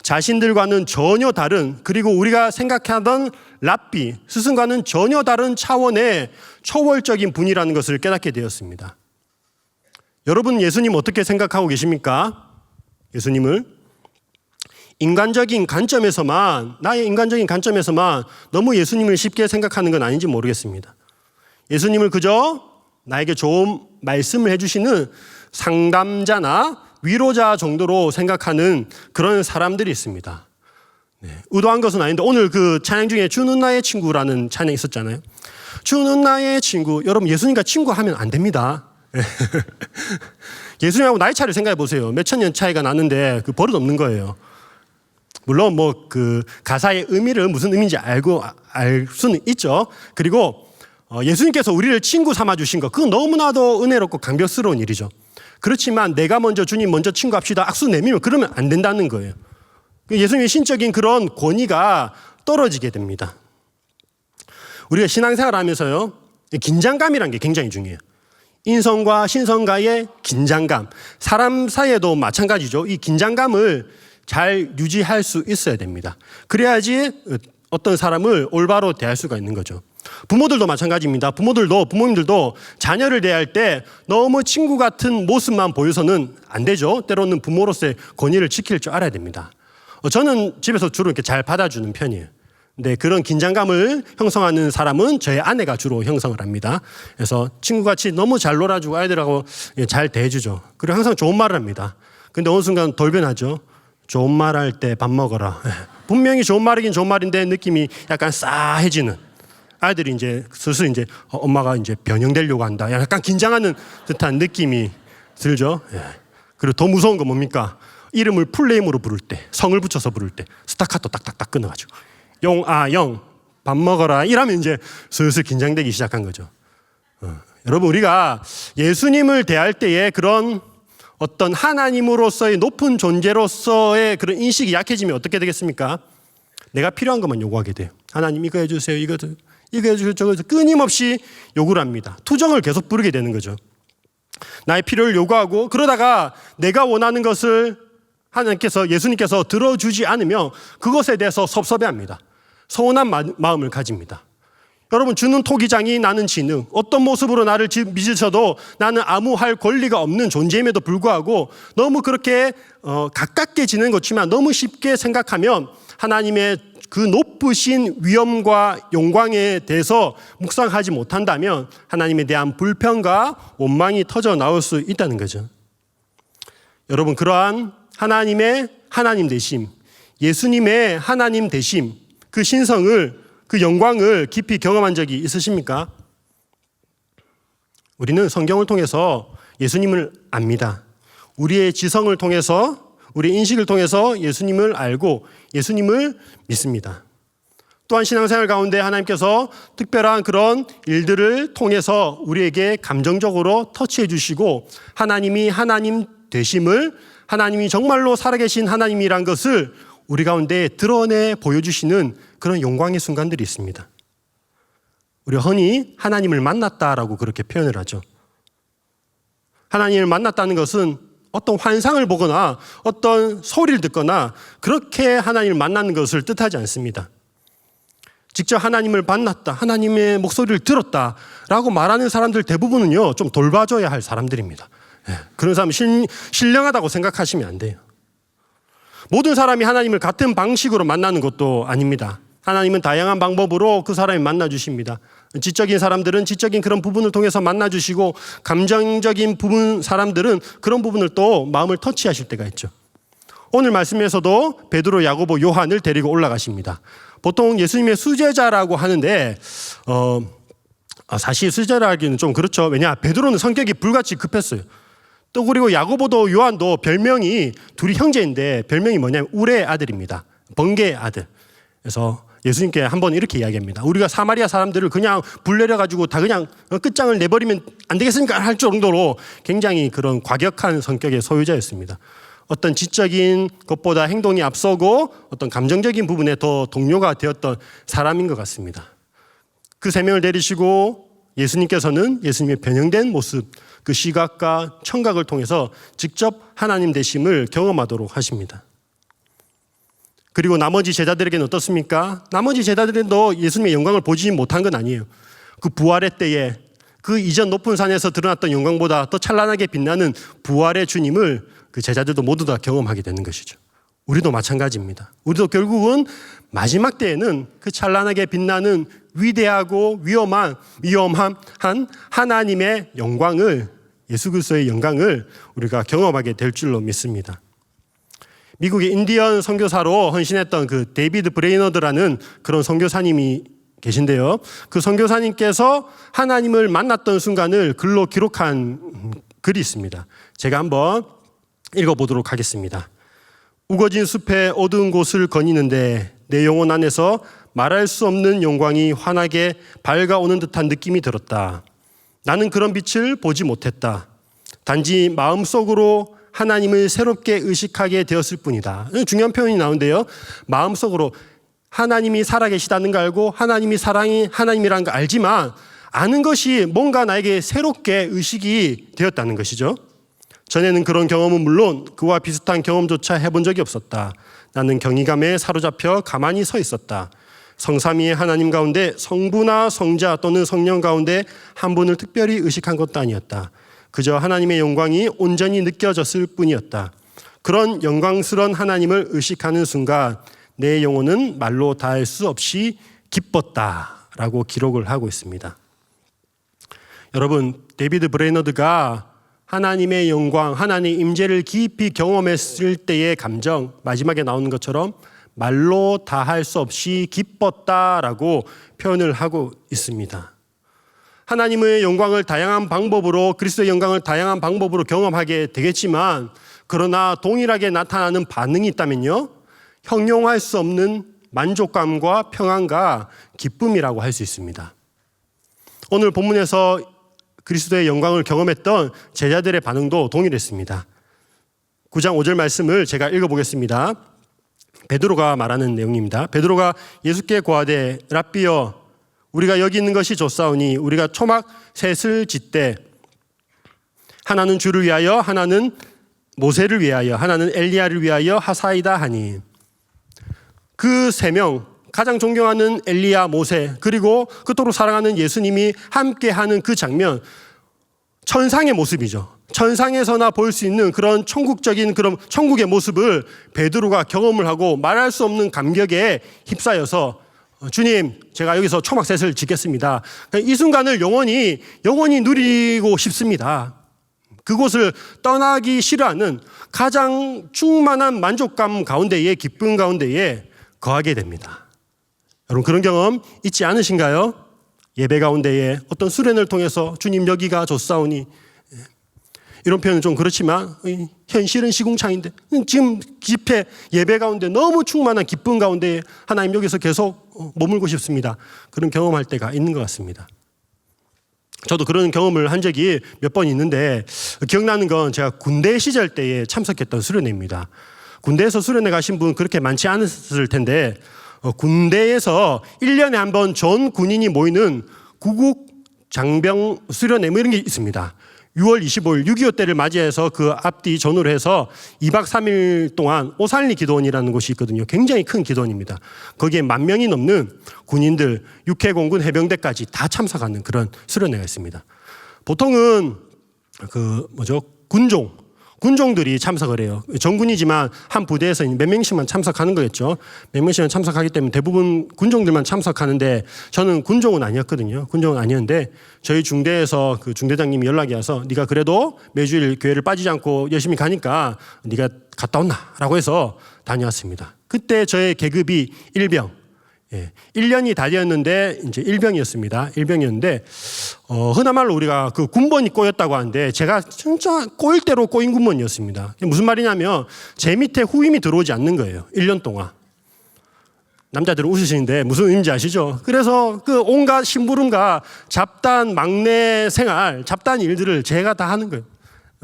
자신들과는 전혀 다른, 그리고 우리가 생각하던 랍비 스승과는 전혀 다른 차원의 초월적인 분이라는 것을 깨닫게 되었습니다. 여러분, 예수님 어떻게 생각하고 계십니까? 예수님을 인간적인 관점에서만, 나의 인간적인 관점에서만 너무 예수님을 쉽게 생각하는 건 아닌지 모르겠습니다. 예수님을 그저 나에게 좋은 말씀을 해주시는 상담자나 위로자 정도로 생각하는 그런 사람들이 있습니다. 의도한 것은 아닌데 오늘 그 찬양 중에 주는 나의 친구라는 찬양이 있었잖아요. 주는 나의 친구. 여러분, 예수님과 친구하면 안 됩니다. 예수님하고 나이 차이를 생각해 보세요. 몇천 년 차이가 나는데 그 버릇 없는 거예요. 물론 뭐 그 가사의 의미를 무슨 의미인지 알 수는 있죠. 그리고 예수님께서 우리를 친구 삼아 주신 것, 그건 너무나도 은혜롭고 감격스러운 일이죠. 그렇지만 내가 먼저 주님 먼저 친구합시다 악수 내밀면 그러면 안 된다는 거예요. 예수님의 신적인 그런 권위가 떨어지게 됩니다. 우리가 신앙생활을 하면서요, 긴장감이라는 게 굉장히 중요해요. 인성과 신성과의 긴장감, 사람 사이에도 마찬가지죠. 이 긴장감을 잘 유지할 수 있어야 됩니다. 그래야지 어떤 사람을 올바로 대할 수가 있는 거죠. 부모들도 마찬가지입니다. 부모님들도 자녀를 대할 때 너무 친구 같은 모습만 보여서는 안 되죠. 때로는 부모로서의 권위를 지킬 줄 알아야 됩니다. 저는 집에서 주로 이렇게 잘 받아주는 편이에요. 근데 그런 긴장감을 형성하는 사람은 저희 아내가 주로 형성을 합니다. 그래서 친구같이 너무 잘 놀아주고 아이들하고 잘 대해주죠. 그리고 항상 좋은 말을 합니다. 근데 어느 순간 돌변하죠. 좋은 말 할 때 밥 먹어라. 분명히 좋은 말이긴 좋은 말인데 느낌이 약간 싸해지는. 아이들이 이제 슬슬 이제 엄마가 이제 변형되려고 한다. 약간 긴장하는 듯한 느낌이 들죠. 그리고 더 무서운 건 뭡니까? 이름을 풀네임으로 부를 때, 성을 붙여서 부를 때 스타카토 딱딱딱 끊어가지고 영, 밥 먹어라 이러면 이제 슬슬 긴장되기 시작한 거죠. 여러분, 우리가 예수님을 대할 때에 그런 어떤 하나님으로서의 높은 존재로서의 그런 인식이 약해지면 어떻게 되겠습니까? 내가 필요한 것만 요구하게 돼요. 하나님 이거 해주세요. 이거 해주세요. 저거 끊임없이 요구를 합니다. 투정을 계속 부르게 되는 거죠. 나의 필요를 요구하고 그러다가 내가 원하는 것을 하나님께서, 예수님께서 들어주지 않으면 그것에 대해서 섭섭해합니다. 서운한 마음을 가집니다. 여러분, 주는 토기장이 나는 지능, 어떤 모습으로 나를 믿으셔도 나는 아무 할 권리가 없는 존재임에도 불구하고 너무 그렇게 가깝게 지내는 것지만 너무 쉽게 생각하면 하나님의 그 높으신 위엄과 영광에 대해서 묵상하지 못한다면 하나님에 대한 불평과 원망이 터져 나올 수 있다는 거죠. 여러분, 그러한 하나님의 하나님 되심, 예수님의 하나님 되심, 그 신성을, 그 영광을 깊이 경험한 적이 있으십니까? 우리는 성경을 통해서 예수님을 압니다. 우리의 지성을 통해서, 우리의 인식을 통해서 예수님을 알고 예수님을 믿습니다. 또한 신앙생활 가운데 하나님께서 특별한 그런 일들을 통해서 우리에게 감정적으로 터치해 주시고 하나님이 하나님 되심을, 하나님이 정말로 살아계신 하나님이란 것을 우리 가운데 드러내 보여주시는 그런 영광의 순간들이 있습니다. 우리가 흔히 하나님을 만났다라고 그렇게 표현을 하죠. 하나님을 만났다는 것은 어떤 환상을 보거나 어떤 소리를 듣거나 그렇게 하나님을 만나는 것을 뜻하지 않습니다. 직접 하나님을 만났다, 하나님의 목소리를 들었다라고 말하는 사람들 대부분은요, 좀 돌봐줘야 할 사람들입니다. 그런 사람 신령하다고 생각하시면 안 돼요. 모든 사람이 하나님을 같은 방식으로 만나는 것도 아닙니다. 하나님은 다양한 방법으로 그 사람을 만나주십니다. 지적인 사람들은 지적인 그런 부분을 통해서 만나주시고, 감정적인 부분 사람들은 그런 부분을 또 마음을 터치하실 때가 있죠. 오늘 말씀에서도 베드로, 야고보, 요한을 데리고 올라가십니다. 보통 예수님의 수제자라고 하는데 사실 수제자라 하기는 좀 그렇죠. 왜냐, 베드로는 성격이 불같이 급했어요. 또 그리고 야고보도 요한도 별명이, 둘이 형제인데 별명이 뭐냐면 울의 아들입니다. 번개의 아들. 그래서 예수님께 한번 이렇게 이야기합니다. 우리가 사마리아 사람들을 그냥 불 내려가지고 다 그냥 끝장을 내버리면 안 되겠습니까? 할 정도로 굉장히 그런 과격한 성격의 소유자였습니다. 어떤 지적인 것보다 행동이 앞서고 어떤 감정적인 부분에 더 동료가 되었던 사람인 것 같습니다. 그 세 명을 데리시고 예수님께서는 예수님의 변형된 모습, 그 시각과 청각을 통해서 직접 하나님 되심을 경험하도록 하십니다. 그리고 나머지 제자들에게는 어떻습니까? 나머지 제자들도 예수님의 영광을 보지 못한 건 아니에요. 그 부활의 때에 그 이전 높은 산에서 드러났던 영광보다 더 찬란하게 빛나는 부활의 주님을 그 제자들도 모두 다 경험하게 되는 것이죠. 우리도 마찬가지입니다. 우리도 결국은 마지막 때에는 그 찬란하게 빛나는 위대하고 위험한 하나님의 영광을, 예수 그리스도의 영광을 우리가 경험하게 될 줄로 믿습니다. 미국의 인디언 선교사로 헌신했던 그 데이비드 브레이너드라는 그런 선교사님이 계신데요. 그 선교사님께서 하나님을 만났던 순간을 글로 기록한 글이 있습니다. 제가 한번 읽어보도록 하겠습니다. 우거진 숲의 어두운 곳을 거니는데 내 영혼 안에서 말할 수 없는 영광이 환하게 밝아오는 듯한 느낌이 들었다. 나는 그런 빛을 보지 못했다. 단지 마음속으로 하나님을 새롭게 의식하게 되었을 뿐이다. 중요한 표현이 나오는데요. 마음속으로 하나님이 살아계시다는 걸 알고 하나님이 사랑이 하나님이라는 걸 알지만 아는 것이 뭔가 나에게 새롭게 의식이 되었다는 것이죠. 전에는 그런 경험은 물론 그와 비슷한 경험조차 해본 적이 없었다. 나는 경이감에 사로잡혀 가만히 서 있었다. 성삼위의 하나님 가운데 성부나 성자 또는 성령 가운데 한 분을 특별히 의식한 것도 아니었다. 그저 하나님의 영광이 온전히 느껴졌을 뿐이었다. 그런 영광스러운 하나님을 의식하는 순간 내 영혼은 말로 다할 수 없이 기뻤다라고 기록을 하고 있습니다. 여러분, 데이비드 브레이너드가 하나님의 영광, 하나님의 임재를 깊이 경험했을 때의 감정, 마지막에 나오는 것처럼 말로 다할 수 없이 기뻤다라고 표현을 하고 있습니다. 하나님의 영광을 다양한 방법으로, 그리스도의 영광을 다양한 방법으로 경험하게 되겠지만, 그러나 동일하게 나타나는 반응이 있다면요, 형용할 수 없는 만족감과 평안과 기쁨이라고 할 수 있습니다. 오늘 본문에서 그리스도의 영광을 경험했던 제자들의 반응도 동일했습니다. 9장 5절 말씀을 제가 읽어보겠습니다. 베드로가 말하는 내용입니다. 베드로가 예수께 고하되 랍비여 우리가 여기 있는 것이 좋사오니 우리가 초막 셋을 짓되 하나는 주를 위하여 하나는 모세를 위하여 하나는 엘리야를 위하여 하사이다 하니, 그 세 명, 가장 존경하는 엘리야, 모세, 그리고 그토록 사랑하는 예수님이 함께하는 그 장면, 천상의 모습이죠. 천상에서나 볼 수 있는 그런 천국적인 그런 천국의 모습을 베드로가 경험을 하고 말할 수 없는 감격에 휩싸여서 주님, 제가 여기서 초막셋을 짓겠습니다. 이 순간을 영원히 누리고 싶습니다. 그곳을 떠나기 싫어하는 가장 충만한 만족감 가운데에, 기쁨 가운데에 거하게 됩니다. 여러분 그런 경험 있지 않으신가요? 예배 가운데에 어떤 수련을 통해서 주님 여기가 좋사오니, 이런 표현은 좀 그렇지만 현실은 시궁창인데 지금 집회 예배 가운데 너무 충만한 기쁨 가운데 하나님 여기서 계속 머물고 싶습니다. 그런 경험할 때가 있는 것 같습니다. 저도 그런 경험을 한 적이 몇 번 있는데, 기억나는 건 제가 군대 시절 때에 참석했던 수련회입니다. 군대에서 수련회 가신 분 그렇게 많지 않았을 텐데, 군대에서 1년에 한 번 전 군인이 모이는 구국 장병 수련회 뭐 이런 게 있습니다. 6월 25일 6.25 때를 맞이해서 그 앞뒤 전후로 해서 2박 3일 동안 오살리 기도원이라는 곳이 있거든요. 굉장히 큰 기도원입니다. 거기에 10,000명이 넘는 군인들, 육해공군 해병대까지 다 참석하는 그런 수련회가 있습니다. 보통은 군종들이 참석을 해요. 전군이지만 한 부대에서 몇 명씩만 참석하는 거겠죠. 몇 명씩만 참석하기 때문에 대부분 군종들만 참석하는데, 저는 군종은 아니었거든요. 군종은 아니었는데 저희 중대에서 그 중대장님이 연락이 와서 네가 그래도 매주일 교회를 빠지지 않고 열심히 가니까 네가 갔다 온나 라고 해서 다녀왔습니다. 그때 저의 계급이 일병. 1년이 다 되었는데 이제 일병이었습니다. 일병이었는데 흔한 말로 우리가 그 군번이 꼬였다고 하는데, 제가 진짜 꼬일 대로 꼬인 군번이었습니다. 무슨 말이냐면 제 밑에 후임이 들어오지 않는 거예요. 1년 동안. 남자들은 웃으시는데 무슨 의미인지 아시죠? 그래서 그 온갖 심부름과 잡단 막내 생활, 잡단 일들을 제가 다 하는 거예요.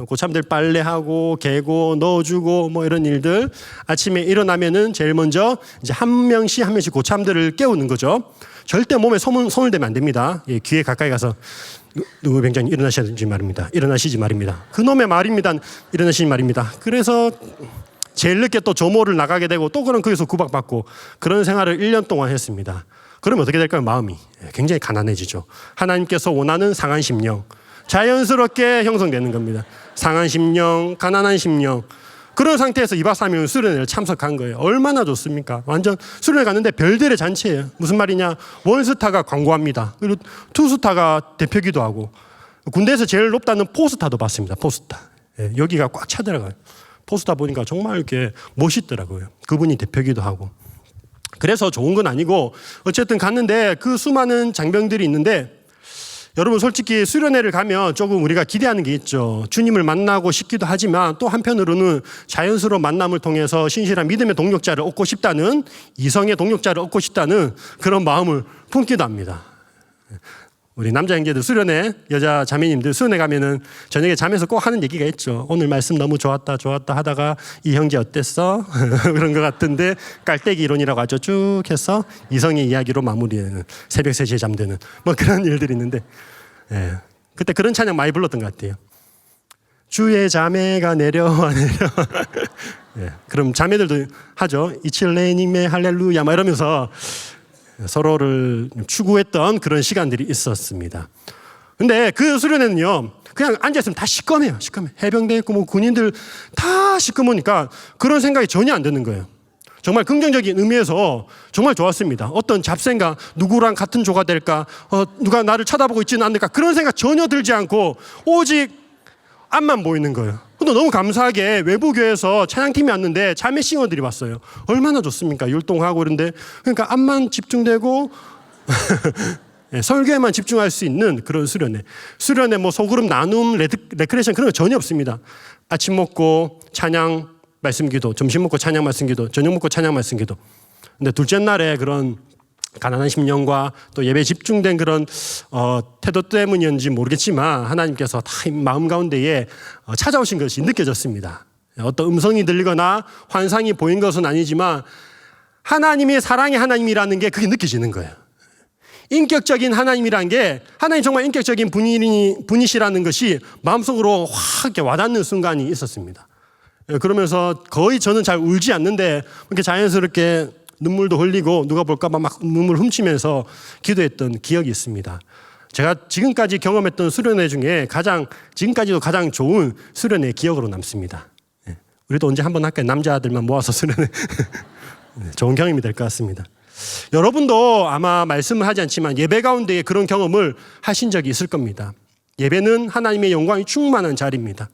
고참들 빨래하고 개고 넣어주고 뭐 이런 일들, 아침에 일어나면은 제일 먼저 이제 한 명씩 고참들을 깨우는 거죠. 절대 몸에 손을 대면 안 됩니다. 귀에 가까이 가서 누구 병장님 일어나시지 말입니다. 일어나시지 말입니다. 그놈의 말입니다. 일어나시지 말입니다. 그래서 제일 늦게 또 조모를 나가게 되고 또 그런 거기서 구박받고, 그런 생활을 1년 동안 했습니다. 그러면 어떻게 될까요? 마음이 굉장히 가난해지죠. 하나님께서 원하는 상한 심령, 자연스럽게 형성되는 겁니다. 상한 심령, 가난한 심령. 그런 상태에서 2박 3일 수련회를 참석한 거예요. 얼마나 좋습니까? 완전 수련회 갔는데 별들의 잔치예요. 무슨 말이냐? 원스타가 광고합니다. 그리고 투스타가 대표기도 하고, 군대에서 제일 높다는 포스타도 봤습니다. 포스타. 여기가 꽉 차더라고요. 포스타 보니까 정말 이렇게 멋있더라고요. 그분이 대표기도 하고. 그래서 좋은 건 아니고 어쨌든 갔는데 그 수많은 장병들이 있는데, 여러분 솔직히 수련회를 가면 조금 우리가 기대하는 게 있죠. 주님을 만나고 싶기도 하지만 또 한편으로는 자연스러운 만남을 통해서 신실한 믿음의 동력자를 얻고 싶다는, 이성의 동력자를 얻고 싶다는 그런 마음을 품기도 합니다. 우리 남자 형제들 수련회, 여자 자매님들 수련회 가면은 저녁에 자면서 꼭 하는 얘기가 있죠. 오늘 말씀 너무 좋았다 하다가 이 형제 어땠어? 그런 것 같은데 깔때기 이론이라고 하죠. 쭉 해서 이성의 이야기로 마무리되는, 새벽 3시에 잠드는 뭐 그런 일들이 있는데, 그때 그런 찬양 많이 불렀던 것 같아요. 주의 자매가 내려와. 그럼 자매들도 하죠. 이칠레님의 할렐루야 막 이러면서 서로를 추구했던 그런 시간들이 있었습니다. 근데 그 수련회는요, 그냥 앉아있으면 다 시꺼매요. 해병대 있고 뭐 군인들 다 시꺼머니까 그런 생각이 전혀 안 드는 거예요. 정말 긍정적인 의미에서 정말 좋았습니다. 어떤 잡생각, 누구랑 같은 조가 될까, 누가 나를 쳐다보고 있지는 않을까, 그런 생각 전혀 들지 않고 오직 앞만 보이는 거예요. 근데 너무 감사하게 외부교회에서 찬양팀이 왔는데 자매싱어들이 왔어요. 얼마나 좋습니까? 율동하고 그런데, 그러니까 앞만 집중되고 설교에만 집중할 수 있는 그런 수련회 뭐 소그룹 나눔, 레크레이션 그런 거 전혀 없습니다. 아침 먹고 찬양 말씀 기도, 점심 먹고 찬양 말씀 기도, 저녁 먹고 찬양 말씀 기도. 근데 둘째 날에 그런 가난한 심령과 또 예배에 집중된 그런 태도 때문인지 모르겠지만 하나님께서 다 마음 가운데에 찾아오신 것이 느껴졌습니다. 어떤 음성이 들리거나 환상이 보인 것은 아니지만 하나님이 사랑의 하나님이라는 게 그게 느껴지는 거예요. 인격적인 하나님이라는 게, 하나님 정말 인격적인 분이시라는 것이 마음속으로 확 이렇게 와닿는 순간이 있었습니다. 그러면서 거의 저는 잘 울지 않는데 이렇게 자연스럽게 눈물도 흘리고 누가 볼까 봐 막 눈물 훔치면서 기도했던 기억이 있습니다. 제가 지금까지 경험했던 수련회 중에 지금까지도 가장 좋은 수련회 기억으로 남습니다. 우리도 언제 한번 할까요? 남자들만 모아서 수련회. 좋은 경험이 될 것 같습니다. 여러분도 아마 말씀을 하지 않지만 예배 가운데 그런 경험을 하신 적이 있을 겁니다. 예배는 하나님의 영광이 충만한 자리입니다.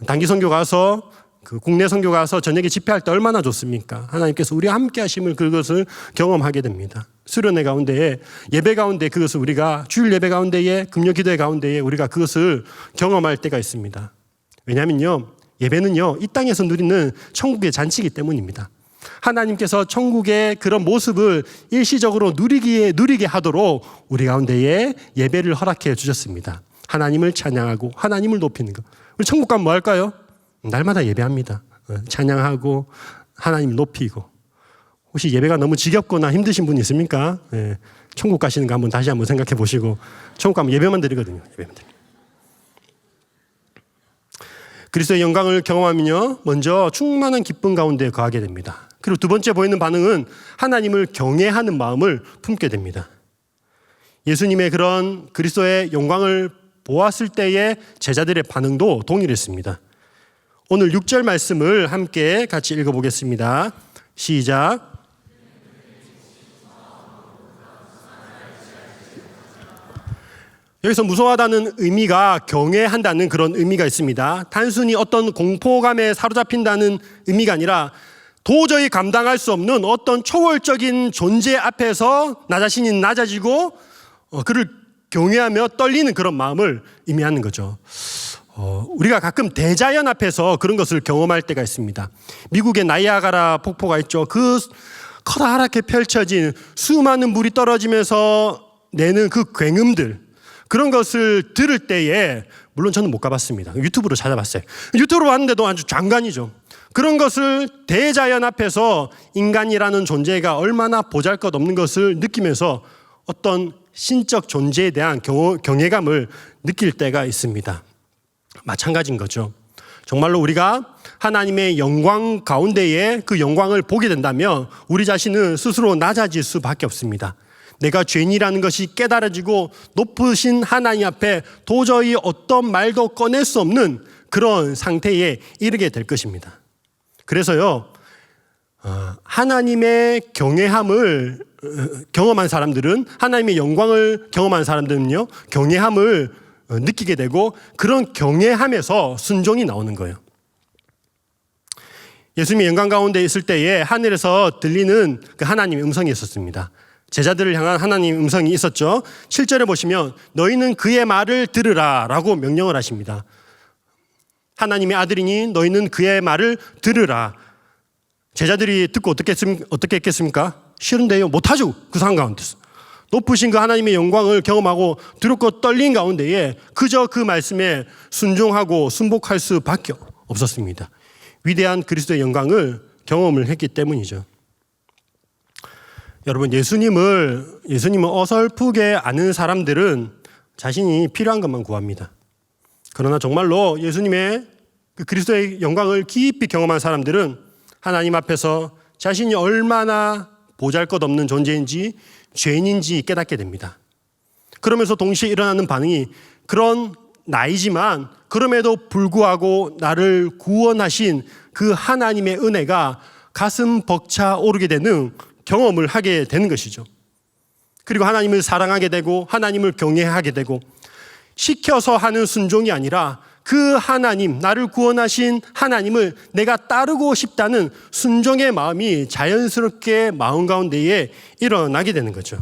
단기 선교 가서 그 국내 선교 가서 저녁에 집회할 때 얼마나 좋습니까? 하나님께서 우리와 함께 하심을 그것을 경험하게 됩니다. 수련회 가운데에 예배 가운데 그것을 우리가 주일 예배 가운데에 금요 기도회 가운데에 우리가 그것을 경험할 때가 있습니다. 왜냐하면요, 예배는요 이 땅에서 누리는 천국의 잔치이기 때문입니다. 하나님께서 천국의 그런 모습을 일시적으로 누리게 하도록 우리 가운데에 예배를 허락해 주셨습니다. 하나님을 찬양하고 하나님을 높이는 것. 우리 천국 가면 뭐 할까요? 날마다 예배합니다. 찬양하고 하나님 높이고. 혹시 예배가 너무 지겹거나 힘드신 분 있습니까? 천국 가시는 거 다시 한번 생각해 보시고. 천국 가면 예배만 드리거든요. 예배만 드립니다. 그리스도의 영광을 경험하면요 먼저 충만한 기쁨 가운데 거하게 됩니다. 그리고 두 번째 보이는 반응은 하나님을 경외하는 마음을 품게 됩니다. 예수님의 그런 그리스도의 영광을 보았을 때의 제자들의 반응도 동일했습니다. 오늘 6절 말씀을 함께 같이 읽어보겠습니다. 시작. 여기서 무서워하다는 의미가 경외한다는 그런 의미가 있습니다. 단순히 어떤 공포감에 사로잡힌다는 의미가 아니라 도저히 감당할 수 없는 어떤 초월적인 존재 앞에서 나 자신이 낮아지고 그를 경외하며 떨리는 그런 마음을 의미하는 거죠. 우리가 가끔 대자연 앞에서 그런 것을 경험할 때가 있습니다. 미국의 나이아가라 폭포가 있죠. 그 커다랗게 펼쳐진 수많은 물이 떨어지면서 내는 그 굉음들, 그런 것을 들을 때에, 물론 저는 못 가봤습니다. 유튜브로 찾아봤어요. 유튜브로 봤는데도 아주 장관이죠. 그런 것을 대자연 앞에서 인간이라는 존재가 얼마나 보잘것없는 것을 느끼면서 어떤 신적 존재에 대한 경외감을 느낄 때가 있습니다. 마찬가지인 거죠. 정말로 우리가 하나님의 영광 가운데에 그 영광을 보게 된다면 우리 자신은 스스로 낮아질 수밖에 없습니다. 내가 죄인이라는 것이 깨달아지고 높으신 하나님 앞에 도저히 어떤 말도 꺼낼 수 없는 그런 상태에 이르게 될 것입니다. 그래서요, 하나님의 경외함을 경험한 사람들은, 하나님의 영광을 경험한 사람들은요, 경외함을 느끼게 되고 그런 경외함에서 순종이 나오는 거예요. 예수님이 영광 가운데 있을 때에 하늘에서 들리는 그 하나님의 음성이 있었습니다. 제자들을 향한 하나님의 음성이 있었죠. 7절에 보시면 너희는 그의 말을 들으라 라고 명령을 하십니다. 하나님의 아들이니 너희는 그의 말을 들으라. 제자들이 듣고 어떻게 했겠습니까? 싫은데요, 못하죠. 그 상황 가운데서 높으신 그 하나님의 영광을 경험하고 두렵고 떨린 가운데에 그저 그 말씀에 순종하고 순복할 수밖에 없었습니다. 위대한 그리스도의 영광을 경험을 했기 때문이죠. 여러분, 예수님을 어설프게 아는 사람들은 자신이 필요한 것만 구합니다. 그러나 정말로 예수님의 그 그리스도의 영광을 깊이 경험한 사람들은 하나님 앞에서 자신이 얼마나 보잘것없는 존재인지 죄인인지 깨닫게 됩니다. 그러면서 동시에 일어나는 반응이, 그런 나이지만 그럼에도 불구하고 나를 구원하신 그 하나님의 은혜가 가슴 벅차 오르게 되는 경험을 하게 되는 것이죠. 그리고 하나님을 사랑하게 되고 하나님을 경외하게 되고, 시켜서 하는 순종이 아니라 그 하나님, 나를 구원하신 하나님을 내가 따르고 싶다는 순종의 마음이 자연스럽게 마음 가운데에 일어나게 되는 거죠.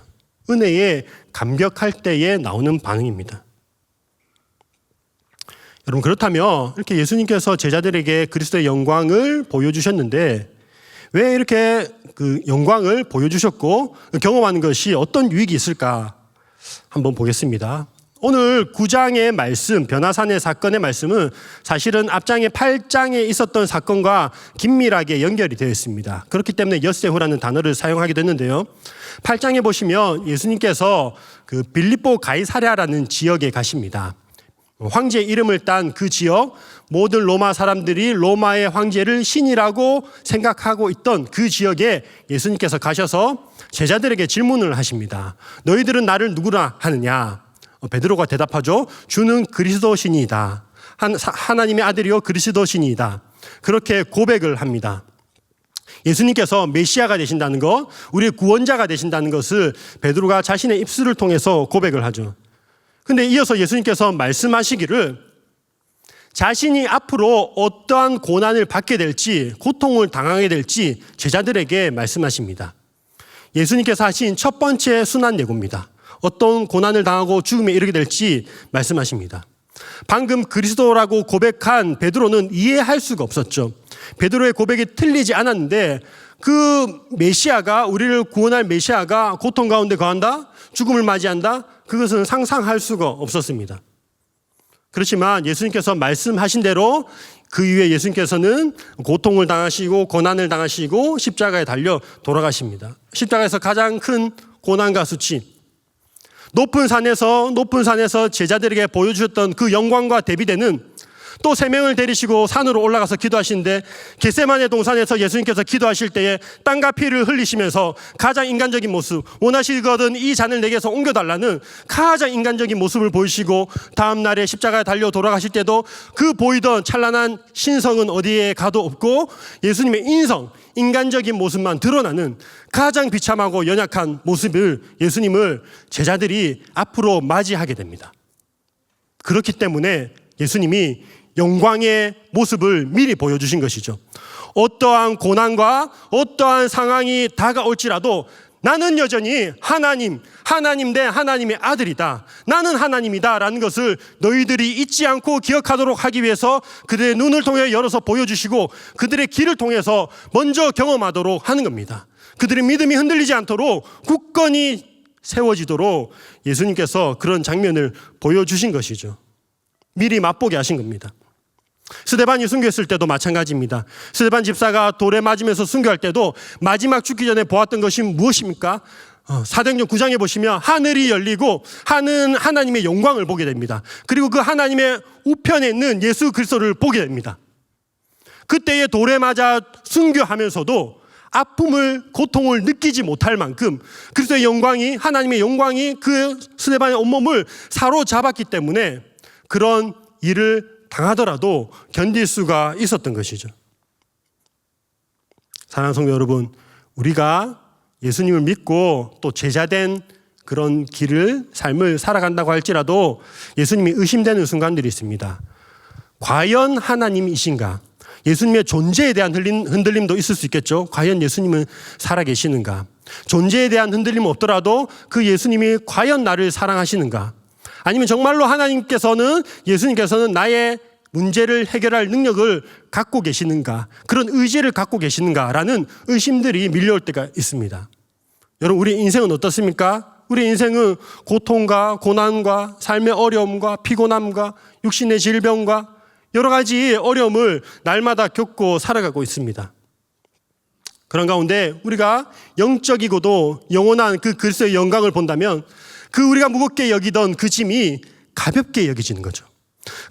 은혜에 감격할 때에 나오는 반응입니다. 여러분, 그렇다면 이렇게 예수님께서 제자들에게 그리스도의 영광을 보여주셨는데 왜 이렇게 그 영광을 보여주셨고 경험하는 것이 어떤 유익이 있을까 한번 보겠습니다. 오늘 9장의 말씀, 변화산의 사건의 말씀은 사실은 앞장의 8장에 있었던 사건과 긴밀하게 연결이 되어 있습니다. 그렇기 때문에 엿새후라는 단어를 사용하게 됐는데요. 8장에 보시면 예수님께서 그 빌립보 가이사랴라는 지역에 가십니다. 황제의 이름을 딴 그 지역, 모든 로마 사람들이 로마의 황제를 신이라고 생각하고 있던 그 지역에 예수님께서 가셔서 제자들에게 질문을 하십니다. 너희들은 나를 누구라 하느냐? 베드로가 대답하죠. 주는 그리스도시니이다. 하나님의 아들이요 그리스도시니이다. 그렇게 고백을 합니다. 예수님께서 메시아가 되신다는 것, 우리의 구원자가 되신다는 것을 베드로가 자신의 입술을 통해서 고백을 하죠. 근데 이어서 예수님께서 말씀하시기를 자신이 앞으로 어떠한 고난을 받게 될지, 고통을 당하게 될지 제자들에게 말씀하십니다. 예수님께서 하신 첫 번째 순환 예고입니다. 어떤 고난을 당하고 죽음에 이르게 될지 말씀하십니다. 방금 그리스도라고 고백한 베드로는 이해할 수가 없었죠. 베드로의 고백이 틀리지 않았는데 그 메시아가, 우리를 구원할 메시아가 고통 가운데 거한다? 죽음을 맞이한다? 그것은 상상할 수가 없었습니다. 그렇지만 예수님께서 말씀하신 대로 그 이후에 예수님께서는 고통을 당하시고 고난을 당하시고 십자가에 달려 돌아가십니다. 십자가에서 가장 큰 고난과 수치, 높은 산에서 제자들에게 보여주셨던 그 영광과 대비되는, 또 3명을 데리시고 산으로 올라가서 기도하시는데 겟세마네 동산에서 예수님께서 기도하실 때에 땀과 피를 흘리시면서 가장 인간적인 모습, 원하시거든 이 잔을 내게서 옮겨달라는 가장 인간적인 모습을 보이시고, 다음 날에 십자가에 달려 돌아가실 때도 그 보이던 찬란한 신성은 어디에 가도 없고 예수님의 인성, 인간적인 모습만 드러나는 가장 비참하고 연약한 모습을, 예수님을 제자들이 앞으로 맞이하게 됩니다. 그렇기 때문에 예수님이 영광의 모습을 미리 보여주신 것이죠. 어떠한 고난과 어떠한 상황이 다가올지라도 나는 여전히 하나님 대 하나님의 아들이다, 나는 하나님이다 라는 것을 너희들이 잊지 않고 기억하도록 하기 위해서 그들의 눈을 통해 열어서 보여주시고 그들의 길을 통해서 먼저 경험하도록 하는 겁니다. 그들의 믿음이 흔들리지 않도록 굳건히 세워지도록 예수님께서 그런 장면을 보여주신 것이죠. 미리 맛보게 하신 겁니다. 스데반이 순교했을 때도 마찬가지입니다. 스데반 집사가 돌에 맞으면서 순교할 때도 마지막 죽기 전에 보았던 것이 무엇입니까? 사도행전 9장에 보시면 하늘이 열리고 하나님의 영광을 보게 됩니다. 그리고 그 하나님의 우편에 있는 예수 그리스도를 보게 됩니다. 그때의 돌에 맞아 순교하면서도 아픔을, 고통을 느끼지 못할 만큼 그리스도의 영광이, 하나님의 영광이 그 스데반의 온몸을 사로잡았기 때문에 그런 일을 당하더라도 견딜 수가 있었던 것이죠. 사랑하는 성도 여러분, 우리가 예수님을 믿고 또 제자된 그런 삶을 살아간다고 할지라도 예수님이 의심되는 순간들이 있습니다. 과연 하나님이신가? 예수님의 존재에 대한 흔들림도 있을 수 있겠죠. 과연 예수님은 살아계시는가? 존재에 대한 흔들림 없더라도 그 예수님이 과연 나를 사랑하시는가? 아니면 정말로 예수님께서는 나의 문제를 해결할 능력을 갖고 계시는가, 그런 의지를 갖고 계시는가라는 의심들이 밀려올 때가 있습니다. 여러분, 우리 인생은 어떻습니까? 우리 인생은 고통과 고난과 삶의 어려움과 피곤함과 육신의 질병과 여러 가지 어려움을 날마다 겪고 살아가고 있습니다. 그런 가운데 우리가 영적이고도 영원한 그 그리스도의 영광을 본다면 그 우리가 무겁게 여기던 그 짐이 가볍게 여겨지는 거죠.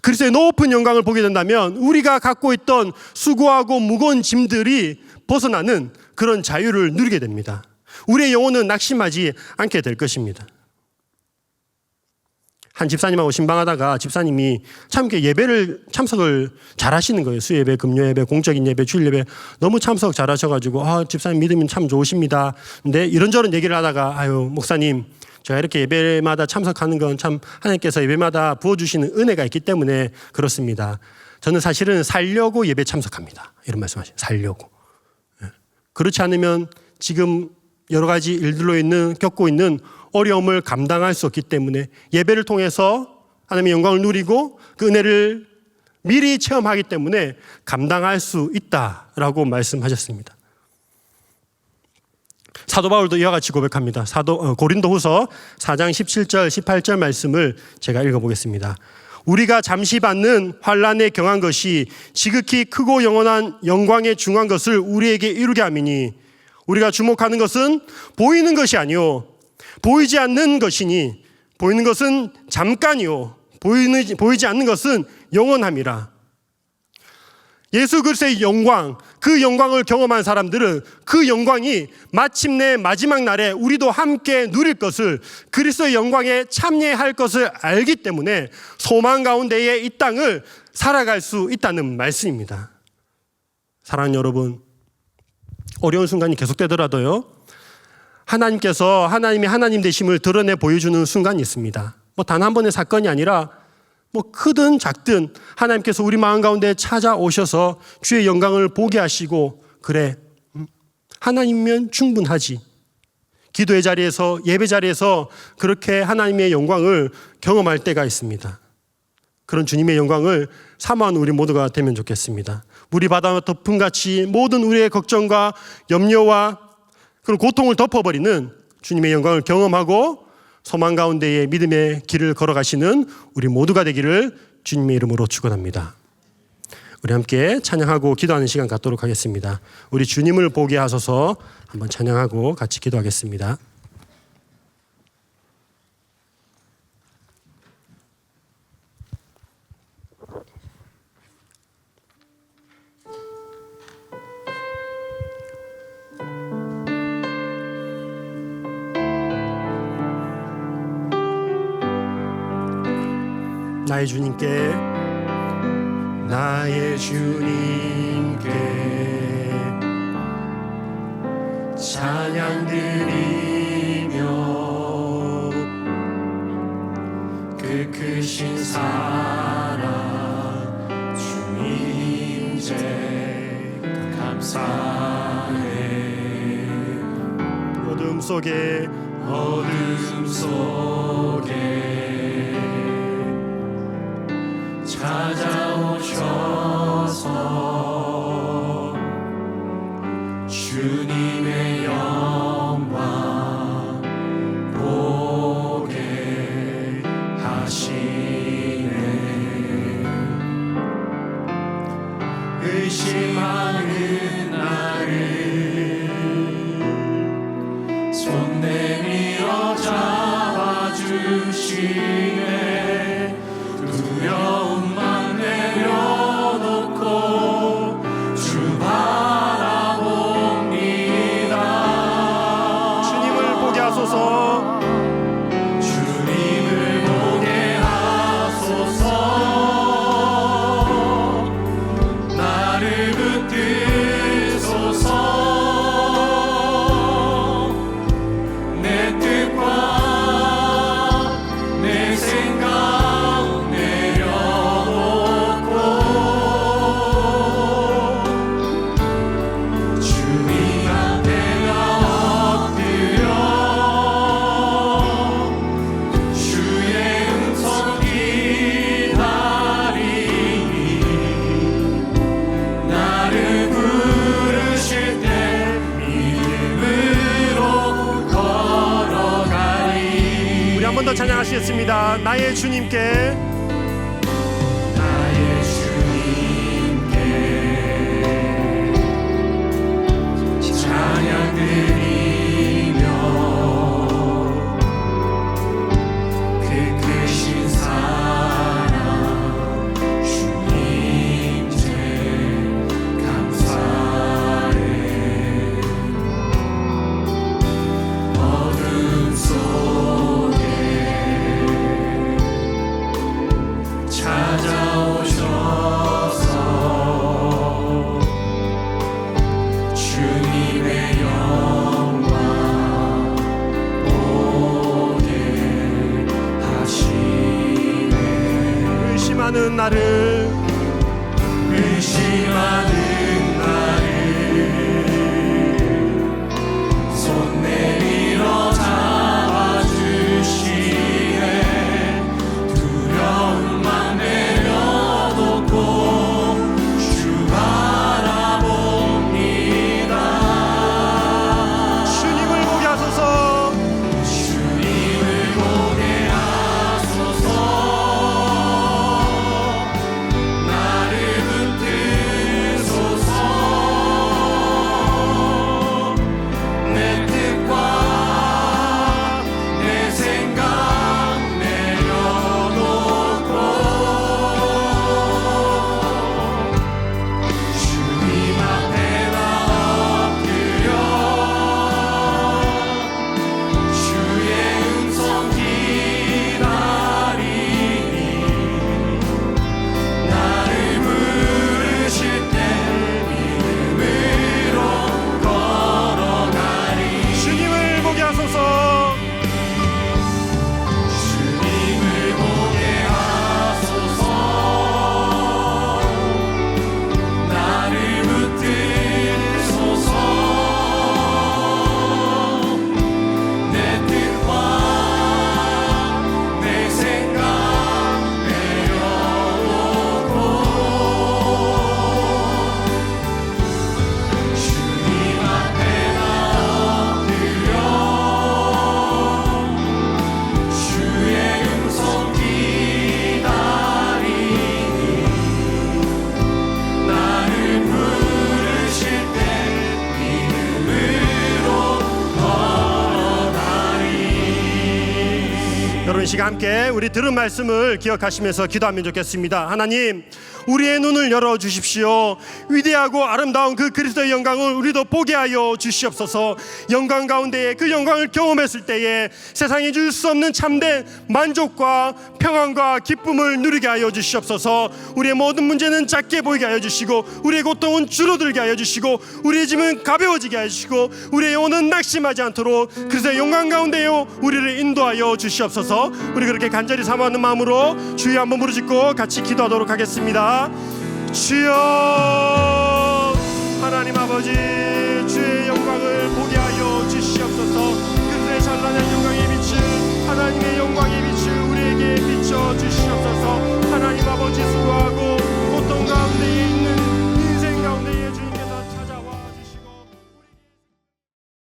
그리스도의 높은 영광을 보게 된다면 우리가 갖고 있던 수고하고 무거운 짐들이 벗어나는 그런 자유를 누리게 됩니다. 우리의 영혼은 낙심하지 않게 될 것입니다. 한 집사님하고 신방하다가 집사님이 참 예배를 참석을 잘 하시는 거예요. 수예배, 금요예배, 공적인 예배, 주일예배 너무 참석 잘 하셔가지고 집사님 믿음이 참 좋으십니다. 근데 이런저런 얘기를 하다가 목사님, 제가 이렇게 예배마다 참석하는 건 참 하나님께서 예배마다 부어주시는 은혜가 있기 때문에 그렇습니다. 저는 사실은 살려고 예배 참석합니다. 이런 말씀하시죠. 살려고. 그렇지 않으면 지금 여러 가지 일들로 겪고 있는 어려움을 감당할 수 없기 때문에 예배를 통해서 하나님의 영광을 누리고 그 은혜를 미리 체험하기 때문에 감당할 수 있다라고 말씀하셨습니다. 사도 바울도 이와 같이 고백합니다. 고린도후서 4장 17절 18절 말씀을 제가 읽어보겠습니다. 우리가 잠시 받는 환난에 경한 것이 지극히 크고 영원한 영광에 중한 것을 우리에게 이루게 함이니 우리가 주목하는 것은 보이는 것이 아니요 보이지 않는 것이니 보이는 것은 잠깐이요 보이지 않는 것은 영원함이라. 예수 그리스도의 영광, 그 영광을 경험한 사람들은 그 영광이 마침내 마지막 날에 우리도 함께 누릴 것을, 그리스도의 영광에 참여할 것을 알기 때문에 소망 가운데에 이 땅을 살아갈 수 있다는 말씀입니다. 사랑하는 여러분, 어려운 순간이 계속되더라도요, 하나님께서 하나님의 하나님 되심을 드러내 보여주는 순간이 있습니다. 단 한 번의 사건이 아니라 뭐 크든 작든 하나님께서 우리 마음 가운데 찾아오셔서 주의 영광을 보게 하시고, 그래, 하나님이면 충분하지. 기도의 자리에서, 예배 자리에서 그렇게 하나님의 영광을 경험할 때가 있습니다. 그런 주님의 영광을 사모하는 우리 모두가 되면 좋겠습니다. 물이 바다 덮음같이 모든 우리의 걱정과 염려와 그런 고통을 덮어버리는 주님의 영광을 경험하고 소망 가운데의 믿음의 길을 걸어가시는 우리 모두가 되기를 주님의 이름으로 축원합니다. 우리 함께 찬양하고 기도하는 시간 갖도록 하겠습니다. 우리 주님을 보게 하소서. 한번 찬양하고 같이 기도하겠습니다. 나의 주님께, 나의 주님께 찬양 드리며 그 크신 사랑 주님께 감사해. 어둠 속에 찾아오셔서 주님의 영광 보게 하시네. 의심하는 나를 손 내밀어 잡아주시네. 두려움만 내려놓고 주 바라봅니다. 주님을 보게 하소서. 주님을 보게 하소서. 나를 붙드소서. 내 뜻과 내 생각 내려놓고 주님 앞에 나 엎드려 주의 음성 기다리니 나를 부르실 때 믿음으로 걸어가리. 우리 한 번 더 찬양하시겠습니다. 나의 주님께, 나의 주님께 찬양 드리며 그 크신 사랑 주님께 감사해. 어둠 속에 찾아오셔서 주님의 영광 보게 하시네. 의심하는 나를 손 내밀어 잡아주시네. 두려움만 내려놓고 주 바라봅니다. 주님을 보게 하소서. 주님을 보게 하소서. 나를 붙드소서. 여러분, 이 시간 함께 우리 들은 말씀을 기억하시면서 기도하면 좋겠습니다. 하나님, 우리의 눈을 열어주십시오. 위대하고 아름다운 그 그리스도의 영광을 우리도 보게 하여 주시옵소서. 영광 가운데에 그 영광을 경험했을 때에 세상이 줄 수 없는 참된 만족과 평안과 기쁨을 누리게 하여 주시옵소서. 우리의 모든 문제는 작게 보이게 하여 주시고, 우리의 고통은 줄어들게 하여 주시고, 우리의 짐은 가벼워지게 하여 주시고, 우리의 영혼은 낙심하지 않도록 그리스도의 영광 가운데요 우리를 인도하여 주시옵소서. 우리 그렇게 간절히 사모하는 마음으로 주여 한번 부르짖고 같이 기도하도록 하겠습니다. 주여, 하나님 아버지, 주의 영광을 보게 하여 주시옵소서. 그리스도의 찬란한 영광에 비춘 하나님의 영광에 비춘